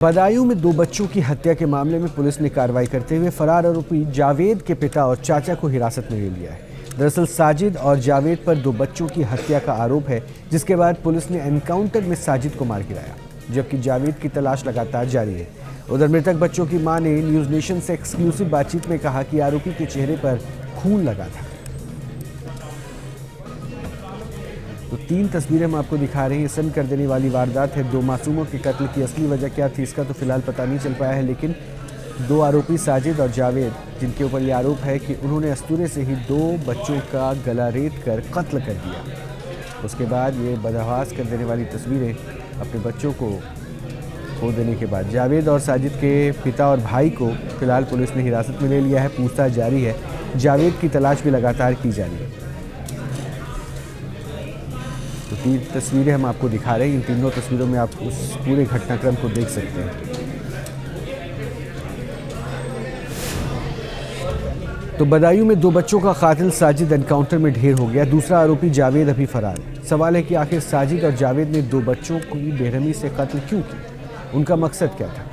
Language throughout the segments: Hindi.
बदायूं में 2 बच्चों की हत्या के मामले में पुलिस ने कार्रवाई करते हुए फरार आरोपी जावेद के पिता और चाचा को हिरासत में ले लिया है। दरअसल साजिद और जावेद पर 2 बच्चों की हत्या का आरोप है, जिसके बाद पुलिस ने एनकाउंटर में साजिद को मार गिराया, जबकि जावेद की तलाश लगातार जारी है। उधर मृतक बच्चों की मां ने न्यूज नेशन से एक्सक्लूसिव बातचीत में कहा कि आरोपी के चेहरे पर खून लगा था। तो 3 तस्वीरें हम आपको दिखा रहे हैं। सन्न कर देने वाली वारदात है। 2 मासूमों के कत्ल की असली वजह क्या थी इसका तो फिलहाल पता नहीं चल पाया है, लेकिन 2 आरोपी साजिद और जावेद, जिनके ऊपर ये आरोप है कि उन्होंने अस्तूरे से ही 2 बच्चों का गला रेत कर कत्ल कर दिया। उसके बाद ये बदहवास कर देने वाली तस्वीरें अपने बच्चों को खो देने के बाद जावेद और साजिद के पिता और भाई को फिलहाल पुलिस ने हिरासत में ले लिया है। पूछताछ जारी है। जावेद की तलाश भी लगातार की जा रही है। तो 3 तस्वीरें हम आपको दिखा रहे हैं। इन तीनों तस्वीरों में आप उस पूरे घटनाक्रम को देख सकते हैं। तो बदायूं में 2 बच्चों का कातिल साजिद एनकाउंटर में ढेर हो गया। दूसरा आरोपी जावेद अभी फरार है। सवाल है कि आखिर साजिद और जावेद ने 2 बच्चों की बेरहमी से कत्ल क्यों किया? उनका मकसद क्या था?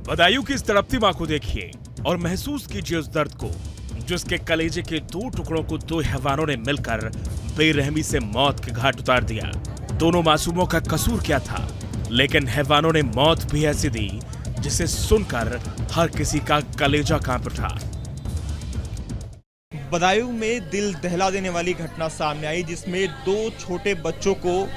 बदायूं की इस तड़पती मां को देखिए और महसूस कीजिए उस दर्द को, जिसके कलेजे के 2 टुकड़ों को 2 हैवानों ने मिलकर बेरहमी से मौत के घाट उतार दिया। दोनों मासूमों का कसूर क्या था, लेकिन हैवानों ने मौत भी ऐसी दी जिसे सुनकर हर किसी का कलेजा कांप उठा। बदायूं में दिल दहला देने वाली घटना सामने आई, जिसमें 2 छोटे बच्चों को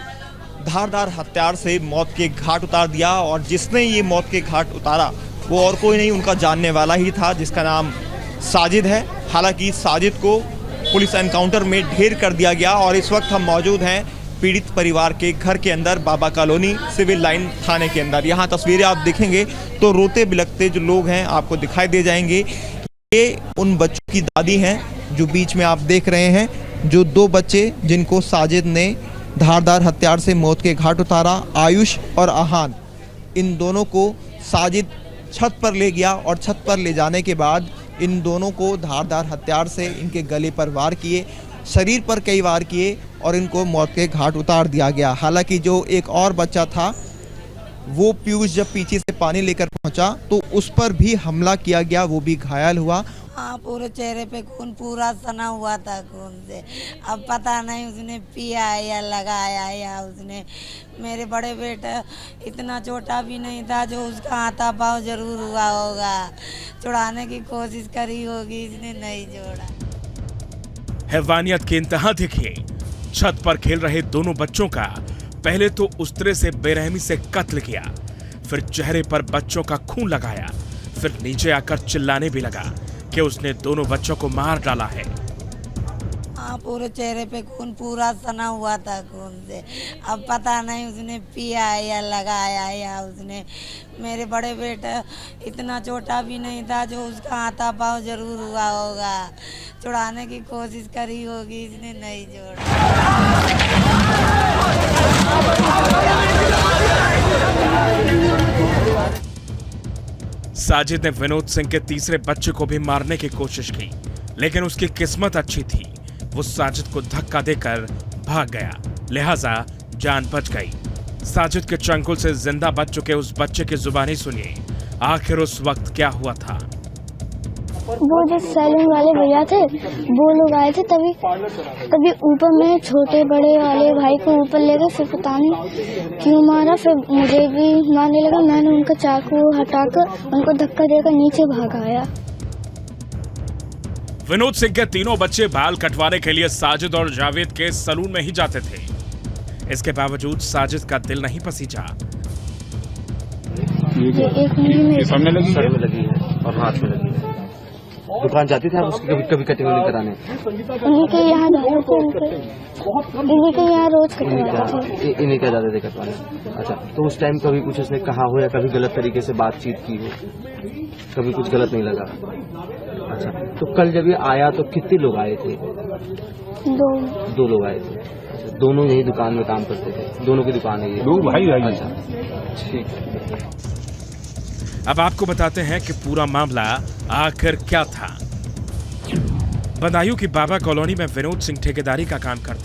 धारदार हथियार से मौत के घाट उतार दिया। और जिसने ये मौत के घाट उतारा वो और कोई नहीं, उनका जानने वाला ही था, जिसका नाम साजिद है। हालांकि साजिद को पुलिस एनकाउंटर में ढेर कर दिया गया और इस वक्त हम मौजूद हैं पीड़ित परिवार के घर के अंदर, बाबा कॉलोनी सिविल लाइन थाने के अंदर। यहाँ तस्वीरें आप देखेंगे तो रोते बिलखते जो लोग हैं आपको दिखाई दे जाएंगे। ये उन बच्चों की दादी हैं जो बीच में आप देख रहे हैं, जो 2 बच्चे जिनको साजिद ने धारदार हथियार से मौत के घाट उतारा, आयुष और आहान। इन दोनों को साजिद छत पर ले गया और छत पर ले जाने के बाद इन दोनों को धारदार हथियार से इनके गले पर वार किए, शरीर पर कई वार किए और इनको मौत के घाट उतार दिया गया। हालांकि जो एक और बच्चा था, वो पीयूष जब पीछे से पानी लेकर पहुंचा तो उस पर भी हमला किया गया, वो भी घायल हुआ। हाँ, पूरे चेहरे पे खून पूरा सना हुआ था खून से। अब पता नहीं उसने पिया या लगाया या उसने। मेरे बड़े बेटा इतना छोटा भी नहीं था, जो उसका हाथापाव जरूर हुआ होगा। छुड़ाने की कोशिश करी होगी, इसने नहीं जोड़ा। हैवानियत की इंतहा देखिए। छत पर खेल रहे दोनों बच्चों का पहले तो उस्तरे से बेरहमी से कत्ल किया, फिर चेहरे पर बच्चों का खून लगाया, फिर नीचे आकर चिल्लाने भी लगा कि उसने दोनों बच्चों को मार डाला है। हाँ, पूरे चेहरे पे खून पूरा सना हुआ था खून से। अब पता नहीं उसने पिया या लगाया या उसने। मेरे बड़े बेटा इतना छोटा भी नहीं था, जो उसका हाथापाव जरूर हुआ होगा। छुड़ाने की कोशिश करी होगी, इसने नहीं जोड़ा। साजिद ने विनोद सिंह के तीसरे बच्चे को भी मारने की कोशिश की, लेकिन उसकी किस्मत अच्छी थी। वो साजिद को धक्का देकर भाग गया, लिहाजा जान बच गई। साजिद के चंगुल से जिंदा बच चुके उस बच्चे की जुबानी सुनिए, आखिर उस वक्त क्या हुआ था। वो जो सैलून वाले भैया थे, वो लोग आए थे, तभी ऊपर में छोटे बड़े वाले भाई को ऊपर ले गए। फिर पता नहीं क्यों मारा, फिर मुझे भी मारने लगा। मैंने उनका चाकू हटाकर उनको धक्का देकर नीचे भागाया। विनोद सिंह के तीनों बच्चे बाल कटवाने के लिए साजिद और जावेद के सैलून में ही जाते थे। इसके बावजूद साजिद का दिल नहीं पसीजा। ये एक उंगली सामने लगी है और हाथ में लगी है। दुकान जाती थी आप उसकी कभी कटिंग कराने? उन्हीं के यहाँ जाते थे, इन्हीं के यहाँ रोज कटवाते थे। इन्हीं क्या जाते थे कटवाने? अच्छा, तो उस टाइम कभी कुछ उसने कहा हो या कभी गलत तरीके से बातचीत की हो? कभी कुछ गलत नहीं लगा? अच्छा, तो कल जब ये आया तो कितने लोग आए थे? 2 लोग आए थे। अच्छा, दोनों यही दुकान में काम करते थे? दोनों की दुकान है ये? 2 भाई। अच्छा, ठीक है। अब आपको बताते हैं कि पूरा मामला आखिर क्या था। बदायूं की बाबा कॉलोनी में विनोद सिंह ठेकेदारी का काम करते